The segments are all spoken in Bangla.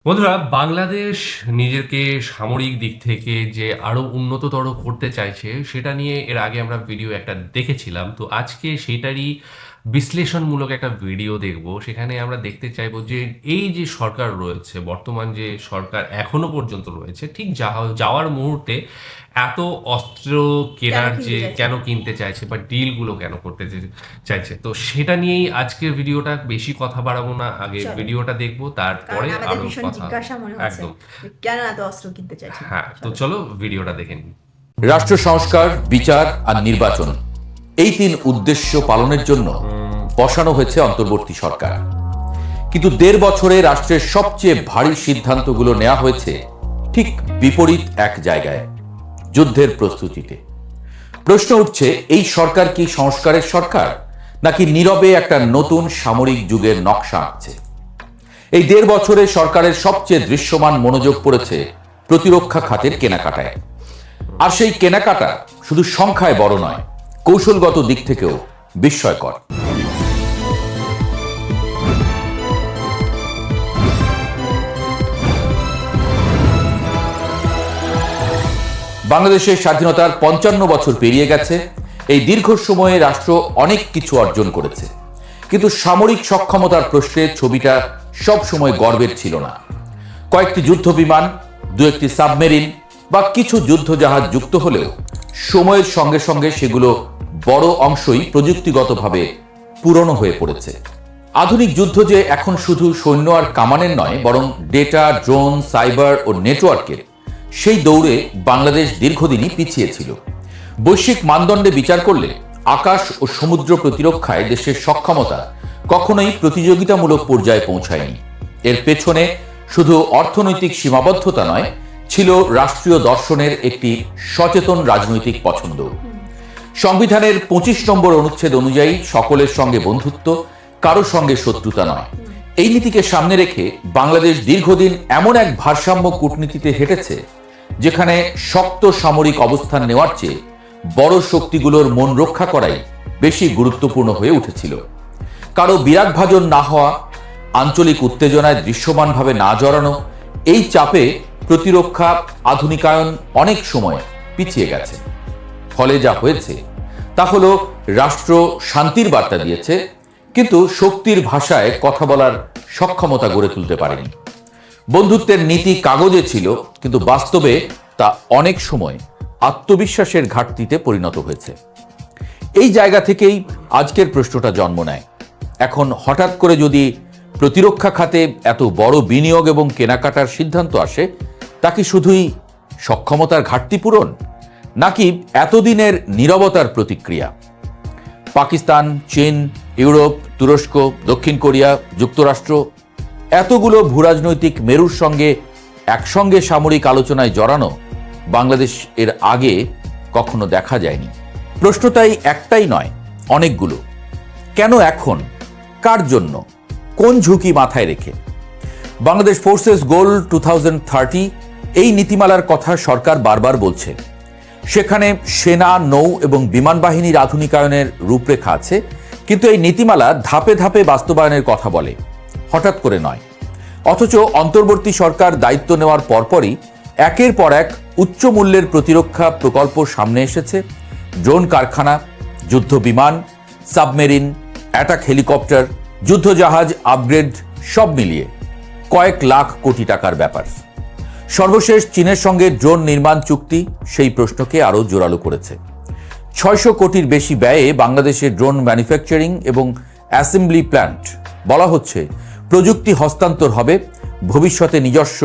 বন্ধুরা, বাংলাদেশ নিজেকে সামরিক দিক থেকে যে আরো উন্নততর করতে চাইছে, সেটা নিয়ে এর আগে আমরা ভিডিও একটা দেখেছিলাম। তো আজকে সেটারই বিশ্লেষণমূলক একটা ভিডিও দেখব। সেখানে আমরা দেখতে চাইবো যে এই যে সরকার রয়েছে, বর্তমান যে সরকার এখনো পর্যন্ত রয়েছে, ঠিক যাওয়ার মুহূর্তে এত অস্ত্র কেনার যে কেন কিনতে চাইছে বা ডিলগুলো কেন করতে চাইছে। তো সেটা নিয়েই আজকের ভিডিওটা, বেশি কথা বাড়াবো না, আগে ভিডিওটা দেখবো, তারপরে আরো কথা। একদম, কেন এত অস্ত্র কিনতে চাইছে। হ্যাঁ, তো চলো ভিডিওটা দেখে নিই। রাষ্ট্র সংস্কার, বিচার আর নির্বাচন, এই তিন উদ্দেশ্য পালনের জন্য বসানো হয়েছে অন্তর্বর্তী সরকার। কিন্তু ১.৫ বছরে রাষ্ট্রের সবচেয়ে ভারী সিদ্ধান্তগুলো নেওয়া হয়েছে ঠিক বিপরীত এক জায়গায়, যুদ্ধের প্রস্তুতিতে। প্রশ্ন উঠছে, এই সরকার কি সংস্কারের সরকার, নাকি নীরবে একটা নতুন সামরিক যুগের নকশা আঁকছে? এই ১.৫ বছরে সরকারের সবচেয়ে দৃশ্যমান মনোযোগ পড়েছে প্রতিরক্ষা খাতের কেনাকাটায়। আর সেই কেনাকাটা শুধু সংখ্যায় বড় নয়, কৌশলগত দিক থেকেও বিস্ময়কর। বাংলাদেশের স্বাধীনতার ৫৫ বছর পেরিয়ে গেছে। এই দীর্ঘ সময়ে রাষ্ট্র অনেক কিছু অর্জন করেছে, কিন্তু সামরিক সক্ষমতার প্রশ্নে ছবিটা সব সময় গর্বের ছিল না। কয়েকটি যুদ্ধ বিমান, দু একটি সাবমেরিন বা কিছু যুদ্ধজাহাজ যুক্ত হলেও সময়ের সঙ্গে সঙ্গে সেগুলো বড় অংশই প্রযুক্তিগতভাবে পুরনো হয়ে পড়েছে। আধুনিক যুদ্ধ যে এখন শুধু সৈন্য আর কামানের নয়, বরং ডেটা, ড্রোন, সাইবার ও নেটওয়ার্কের, সেই দৌড়ে বাংলাদেশ দীর্ঘদিনই পিছিয়ে ছিল। বৈশ্বিক মানদণ্ডে বিচার করলে আকাশ ও সমুদ্র প্রতিরক্ষায় দেশের সক্ষমতা কখনোই প্রতিযোগিতামূলক পর্যায়ে পৌঁছায়নি। এর পেছনে শুধু অর্থনৈতিক সীমাবদ্ধতা নয়, ছিল রাষ্ট্রীয় দর্শনের একটি সচেতন রাজনৈতিক পছন্দ। সংবিধানের ২৫ নম্বর অনুচ্ছেদ অনুযায়ী সকলের সঙ্গে বন্ধুত্ব, কারো সঙ্গে শত্রুতা নয়, এই নীতিকে সামনে রেখে বাংলাদেশ দীর্ঘদিন এমন এক ভারসাম্য কূটনীতিতে হেঁটেছে যেখানে শক্ত সামরিক অবস্থান নেওয়ার চেয়ে বড় শক্তিগুলোর মন রক্ষা করাই বেশি গুরুত্বপূর্ণ হয়ে উঠেছিল। কারো বিরাগভাজন না হওয়া, আঞ্চলিক উত্তেজনায় দৃশ্যমানভাবে না জড়ানো, এই চাপে প্রতিরক্ষা আধুনিকায়ন অনেক সময় পিছিয়ে গেছে। ফলে যা হয়েছে তা হলো, রাষ্ট্র শান্তির বার্তা দিয়েছে, কিন্তু শক্তির ভাষায় কথা বলার সক্ষমতা গড়ে তুলতে পারেনি। বন্ধুত্বের নীতি কাগজে ছিল, কিন্তু বাস্তবে তা অনেক সময় আত্মবিশ্বাসের ঘাটতিতে পরিণত হয়েছে। এই জায়গা থেকেই আজকের প্রশ্নটা জন্ম নেয়। এখন হঠাৎ করে যদি প্রতিরক্ষা খাতে এত বড় বিনিয়োগ এবং কেনাকাটার সিদ্ধান্ত আসে, তা কি শুধুই সক্ষমতার ঘাটতি পূরণ, নাকি এতদিনের নীরবতার প্রতিক্রিয়া? পাকিস্তান, চীন, ইউরোপ, তুরস্ক, দক্ষিণ কোরিয়া, যুক্তরাষ্ট্র, এতগুলো ভূরাজনৈতিক মেরুর সঙ্গে একসঙ্গে সামরিক আলোচনায় জড়ানো বাংলাদেশ এর আগে কখনো দেখা যায়নি। প্রশ্ন তাই একটাই নয়, অনেকগুলো। কেন এখন? কার জন্য? কোন ঝুঁকি মাথায় রেখে? বাংলাদেশ ফোর্সেস গোল 2030, এই নীতিমালার কথা সরকার বারবার বলছে। সেখানে সেনা, নৌ এবং বিমান বাহিনীর আধুনিকায়নের রূপরেখা আছে, কিন্তু এই নীতিমালা ধাপে ধাপে বাস্তবায়নের কথা বলে, হঠাৎ করে নয়। অথচ অন্তর্বর্তী সরকার দায়িত্ব নেওয়ার পরপরই একের পর এক উচ্চ মূল্যের প্রতিরক্ষা প্রকল্প সামনে এসেছে। ড্রোন কারখানা, যুদ্ধ বিমান, সাবমেরিন, অ্যাটাক হেলিকপ্টার, যুদ্ধজাহাজ আপগ্রেড, সব মিলিয়ে কয়েক লাখ কোটি টাকার ব্যাপার। সর্বশেষ চীনের সঙ্গে ড্রোন নির্মাণ চুক্তি সেই প্রশ্নকে আরও জোরালো করেছে। ৬০০ কোটির বেশি ব্যয়ে বাংলাদেশের ড্রোন ম্যানুফ্যাকচারিং এবং অ্যাসেম্বলি প্ল্যান্ট। বলা হচ্ছে প্রযুক্তি হস্তান্তর হবে, ভবিষ্যতে নিজস্ব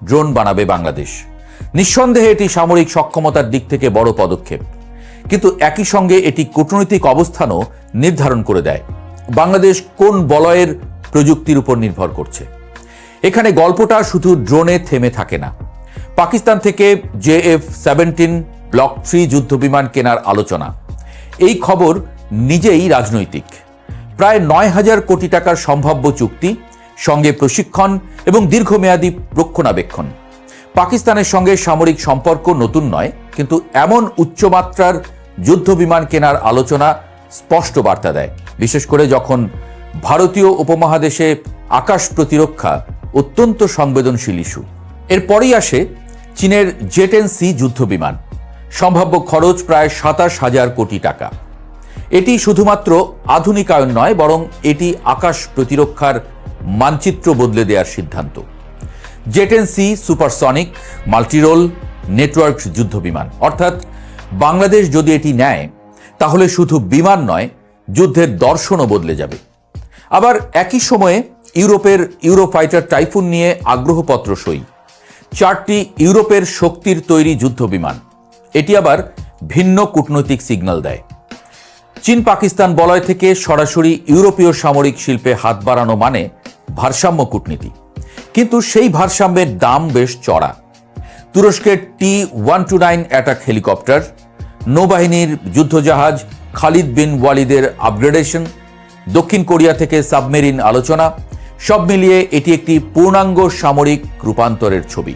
ড্রোন বানাবে বাংলাদেশ। নিঃসন্দেহে এটি সামরিক সক্ষমতার দিক থেকে বড় পদক্ষেপ, কিন্তু একই সঙ্গে এটি কূটনৈতিক অবস্থানও নির্ধারণ করে দেয় বাংলাদেশ কোন বলয়ের প্রযুক্তির উপর নির্ভর করছে। এখানে গল্পটা শুধু ড্রোনে থেমে থাকে না। পাকিস্তান থেকে JF-17 ব্লক 3 যুদ্ধবিমান কেনার আলোচনা, এই খবর নিজেই রাজনৈতিক। প্রায় ৯,০০০ কোটি টাকার সম্ভাব্য চুক্তি, সঙ্গে প্রশিক্ষণ এবং দীর্ঘমেয়াদী রক্ষণাবেক্ষণ। পাকিস্তানের সঙ্গে সামরিক সম্পর্ক নতুন নয়, কিন্তু এমন উচ্চমাত্রার যুদ্ধবিমান কেনার আলোচনা স্পষ্ট বার্তা দেয়, বিশেষ করে যখন ভারতীয় উপমহাদেশে আকাশ প্রতিরক্ষা অত্যন্ত সংবেদনশীল ইস্যু। এরপরেই আসে চীনের জেট-এন-সি যুদ্ধ বিমান, সম্ভাব্য খরচ প্রায় ২৭,০০০ কোটি টাকা। এটি শুধুমাত্র আধুনিকায়ন নয়, বরং এটি আকাশ প্রতিরক্ষার মানচিত্র বদলে দেওয়ার সিদ্ধান্ত। জেট-এন-সি সুপারসনিক মাল্টিরোল নেটওয়ার্ক যুদ্ধ বিমান, অর্থাৎ বাংলাদেশ যদি এটি নেয় তাহলে শুধু বিমান নয়, যুদ্ধের দর্শনও বদলে যাবে। আবার একই সময়ে ইউরোপের ইউরোফাইটার টাইফুন নিয়ে আগ্রহপত্র সই, 4টি ইউরোপের শক্তির তৈরি যুদ্ধ বিমান। এটি আবার ভিন্ন কূটনৈতিক সিগন্যাল দেয়। চীন পাকিস্তান বলয় থেকে সরাসরি ইউরোপীয় সামরিক শিল্পে হাত বাড়ানো মানে ভারসাম্য কূটনীতি, কিন্তু সেই ভারসাম্যের দাম বেশ চড়া। তুরস্কের T-129 অ্যাটাক হেলিকপ্টার, নৌবাহিনীর যুদ্ধজাহাজ খালিদ বিন ওয়ালিদের আপগ্রেডেশন, দক্ষিণ কোরিয়া থেকে সাবমেরিন আলোচনা, সব মিলিয়ে এটি একটি পূর্ণাঙ্গ সামরিক রূপান্তরের ছবি।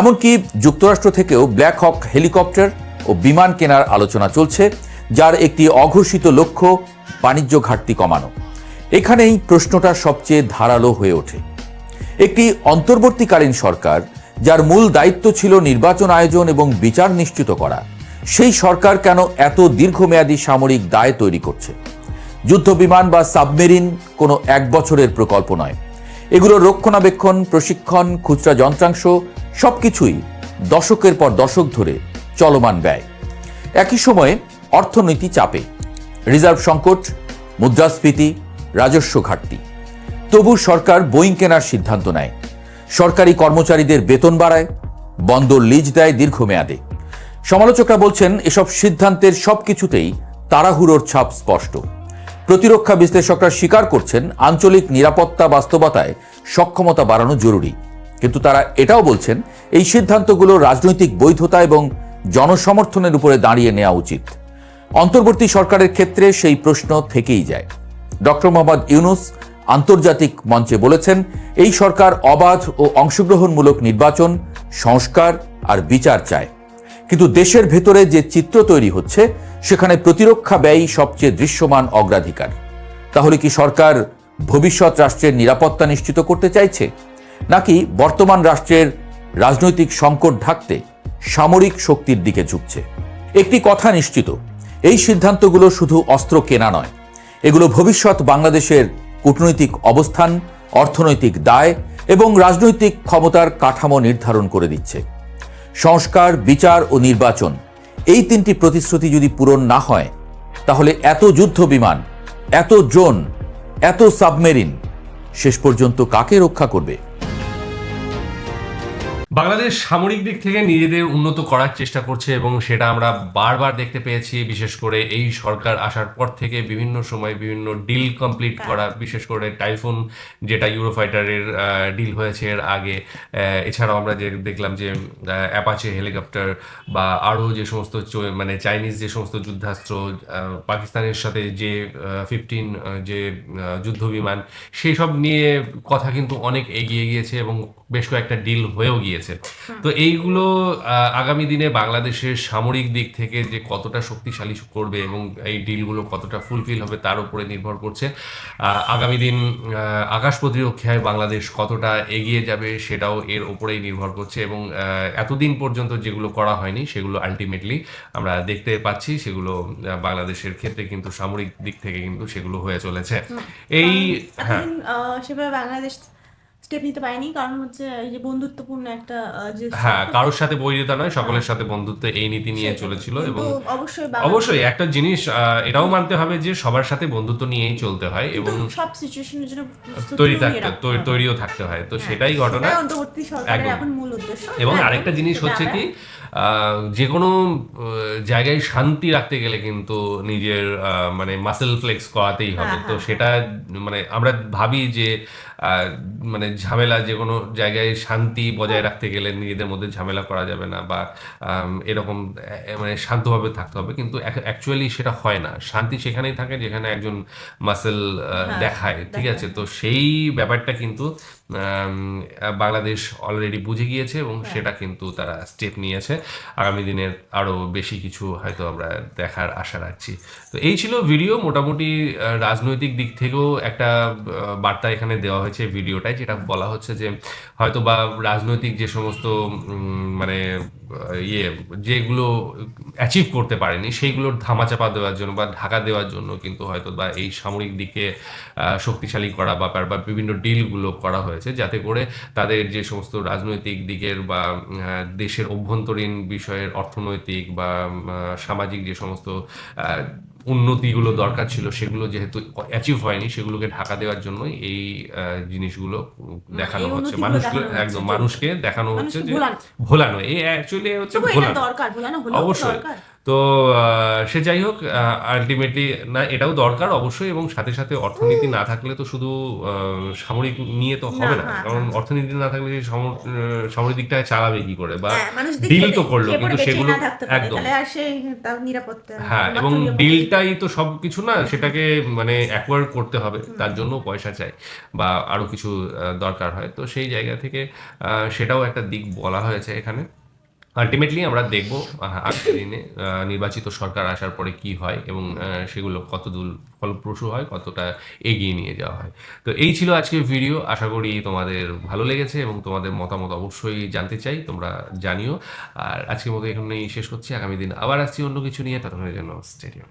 এমনকি যুক্তরাষ্ট্র থেকেও ব্ল্যাক হক হেলিকপ্টার ও বিমান কেনার আলোচনা চলছে, যার একটি অঘোষিত লক্ষ্য বাণিজ্য ঘাটতি কমানো। এখানেই প্রশ্নটা সবচেয়ে ধারালো হয়ে ওঠে। একটি অন্তর্বর্তীকালীন সরকার, যার মূল দায়িত্ব ছিল নির্বাচন আয়োজন এবং বিচার নিশ্চিত করা, সেই সরকার কেন এত দীর্ঘমেয়াদী সামরিক দায় তৈরি করছে? যুদ্ধ বিমান বা সাবমেরিন কোনো 1 বছরের প্রকল্প নয়। এগুলো রক্ষণাবেক্ষণ, প্রশিক্ষণ, খুচরা যন্ত্রাংশ সবকিছুই দশকের পর দশক ধরে চলমান ব্যয়। একই সময়ে অর্থনীতি চাপে, রিজার্ভ সংকট, মুদ্রাস্ফীতি, রাজস্ব ঘাটতি। তবু সরকার বোয়িং কেনার সিদ্ধান্ত নেয়, সরকারি কর্মচারীদের বেতন বাড়ায়, বন্দর লিজ দেয় দীর্ঘমেয়াদে। সমালোচকরা বলছেন এসব সিদ্ধান্তের সবকিছুতেই তাড়াহুড়োর ছাপ স্পষ্ট। প্রতিরক্ষা বিশ্লেষকরা স্বীকার করছেন আঞ্চলিক নিরাপত্তা বাস্তবতায় সক্ষমতা বাড়ানো জরুরি, কিন্তু তারা এটাও বলছেন এই সিদ্ধান্তগুলো রাজনৈতিক বৈধতা এবং জনসমর্থনের উপরে দাঁড়িয়ে নেওয়া উচিত। অন্তর্বর্তী সরকারের ক্ষেত্রে সেই প্রশ্ন থেকেই যায়। ডক্টর মোহাম্মদ ইউনূস আন্তর্জাতিক মঞ্চে বলেছেন, এই সরকার অবাধ ও অংশগ্রহণমূলক নির্বাচন, সংস্কার আর বিচার চায়। কিন্তু দেশের ভেতরে যে চিত্র তৈরি হচ্ছে, সেখানে প্রতিরক্ষা ব্যয় সবচেয়ে দৃশ্যমান অগ্রাধিকার। তাহলে কি সরকার ভবিষ্যৎ রাষ্ট্রের নিরাপত্তা নিশ্চিত করতে চাইছে, নাকি বর্তমান রাষ্ট্রের রাজনৈতিক সংকট ঢাকতে সামরিক শক্তির দিকে ঝুঁকছে? একটি কথা নিশ্চিত, এই সিদ্ধান্তগুলো শুধু অস্ত্র কেনা নয়, এগুলো ভবিষ্যৎ বাংলাদেশের কূটনৈতিক অবস্থান, অর্থনৈতিক দায় এবং রাজনৈতিক ক্ষমতার কাঠামো নির্ধারণ করে দিচ্ছে। সংস্কার, বিচার ও নির্বাচন, এই 3টি প্রতিশ্রুতি যদি পূরণ না হয়, তাহলে এত যুদ্ধ বিমান, এত ড্রোন, এত সাবমেরিন শেষ পর্যন্ত কাকে রক্ষা করবে? বাংলাদেশ সামরিক দিক থেকে নিজেদের উন্নত করার চেষ্টা করছে এবং সেটা আমরা বারবার দেখতে পেয়েছি। বিশেষ করে এই সরকার আসার পর থেকে বিভিন্ন সময় বিভিন্ন ডিল কমপ্লিট করা, বিশেষ করে টাইফুন যেটা ইউরোফাইটারের ডিল হয়েছে এর আগে। এছাড়াও আমরা যে দেখলাম যে অ্যাপাচে হেলিকপ্টার বা আরও যে সমস্ত মানে চাইনিজ যে সমস্ত যুদ্ধাস্ত্র, পাকিস্তানের সাথে যে 15 যে যুদ্ধ বিমান, সেই সব নিয়ে কথা কিন্তু অনেক এগিয়ে গিয়েছে এবং বেশ কয়েকটা ডিল হয়েও গিয়েছে। তো এইগুলো আগামী দিনে বাংলাদেশের সামরিক দিক থেকে যে কতটা শক্তিশালী করবে এবং এই ডিলগুলো কতটা ফুলফিল হবে তার উপরে নির্ভর করছে। আগামী দিন আকাশ প্রতিরক্ষায় বাংলাদেশ কতটা এগিয়ে যাবে সেটাও এর উপরেই নির্ভর করছে এবং এতদিন পর্যন্ত যেগুলো করা হয়নি সেগুলো আলটিমেটলি আমরা দেখতে পাচ্ছি, সেগুলো বাংলাদেশের ক্ষেত্রে কিন্তু সামরিক দিক থেকে কিন্তু সেগুলো হয়ে চলেছে। এই হ্যাঁ, সেভাবে বাংলাদেশ স্টেপ নিতে পারেনি, কারণ হচ্ছে এই যে বন্ধুত্বপূর্ণ একটা যে কারোর সাথে বৈরিতা নয়, সকলের সাথে বন্ধুত্ব, এই নীতি নিয়ে চলেছিল। এবং অবশ্যই অবশ্যই একটা জিনিস এটাও মানতে হবে যে সবার সাথে বন্ধুত্ব নিয়েই চলতে হয় এবং সব সিচুয়েশনের জন্য তৈরিও থাকতে হয়। তো সেটাই ঘটনা অন্তর্বর্তী সরকারের এখন মূল উদ্দেশ্য। এবং আরেকটা জিনিস হচ্ছে কি, যে কোনো জায়গায় শান্তি রাখতে গেলে কিন্তু নিজের মানে মাসেল ফ্লেক্স করাতেই হবে। তো সেটা মানে আমরা ভাবি যে মানে ঝামেলা, যে কোনো জায়গায় শান্তি বজায় রাখতে গেলে নিজেদের মধ্যে ঝামেলা করা যাবে না বা এরকম মানে শান্তভাবে থাকতে হবে, কিন্তু অ্যাকচুয়ালি সেটা হয় না। শান্তি সেখানেই থাকে যেখানে একজন মাসেল দেখায়, ঠিক আছে? তো সেই ব্যাপারটা কিন্তু বাংলাদেশ অলরেডি বুঝে গিয়েছে এবং সেটা কিন্তু তারা স্টেপ নিয়েছে। আগামী দিনের আরও বেশি কিছু হয়তো আমরা দেখার আশা রাখছি। তো এই ছিল ভিডিও। মোটামুটি রাজনৈতিক দিক থেকেও একটা বার্তা এখানে দেওয়া হয়েছে। হয়েছে ভিডিওটায়, যেটা বলা হচ্ছে যে হয়তো বা রাজনৈতিক যে সমস্ত মানে যেগুলো অ্যাচিভ করতে পারেনি সেইগুলোর ধামাচাপা দেওয়ার জন্য বা ঢাকা দেওয়ার জন্য কিন্তু হয়তো বা এই সামরিক দিকে শক্তিশালী করা বা বিভিন্ন ডিলগুলো করা হয়েছে, যাতে করে তাদের যে সমস্ত রাজনৈতিক দিকের বা দেশের অভ্যন্তরীণ বিষয়ের অর্থনৈতিক বা সামাজিক যে সমস্ত উন্নতিগুলো দরকার ছিল সেগুলো যেহেতু অ্যাচিভ হয়নি, সেগুলোকে ঢাকা দেওয়ার জন্যই এই জিনিসগুলো দেখানো এই হচ্ছে উন্নতিগুলো মানুষকে, দেখানো হচ্ছে একদম যে মানুষকে দেখানো হচ্ছে মানুষকে যে ভোলানো। ভোলানো, এই অ্যাকচুয়ালি হচ্ছে তবু এটা ভোলানো। দরকার, ভোলানো হলেও তো অবশ্যই। দরকার। তো সে যাই হোক, আলটিমেটলি না এটাও দরকার অবশ্যই, এবং সাথে সাথে অর্থনীতি না থাকলে তো শুধু সামরিক নিয়ে তো হবে না, হ্যাঁ, কারণ অর্থনীতি না থাকলে সেই সামরিক দিকটা চালাবে কি করে, বা হ্যাঁ, মানুষ ডিল তো করলো খেয়ে পড়ে কিন্তু বেঁচেই সেগুলো না থাকতে পারে, একদম, তাহলে আর সে তার নিরাপত্তা হ্যাঁ, মাত্র এবং নিরাপত্তা ডিলটাই তো সব কিছু না, সেটাকে মানে অ্যাকোয়ার করতে হবে, তার জন্য পয়সা চাই বা আরো কিছু দরকার হয়। তো সেই জায়গা থেকে সেটাও একটা দিক বলা হয়েছে এখানে। আলটিমেটলি আমরা দেখব আগামী দিনে নির্বাচিত সরকার আসার পরে কি হয়, এবং সেগুলো কতদূর ফলপ্রসূ হয়, কতটা এগিয়ে নিয়ে যাওয়া হয়। তো এই ছিল আজকের ভিডিও, আশা করি তোমাদের ভালো লেগেছে এবং তোমাদের মতামত অবশ্যই জানতে চাই, তোমরা জানিও। আর আজকের মতো এখানেই শেষ করছি, আগামী দিন আবার আসছি অন্য কিছু নিয়ে, ততক্ষণের জন্য স্টে টিউনড।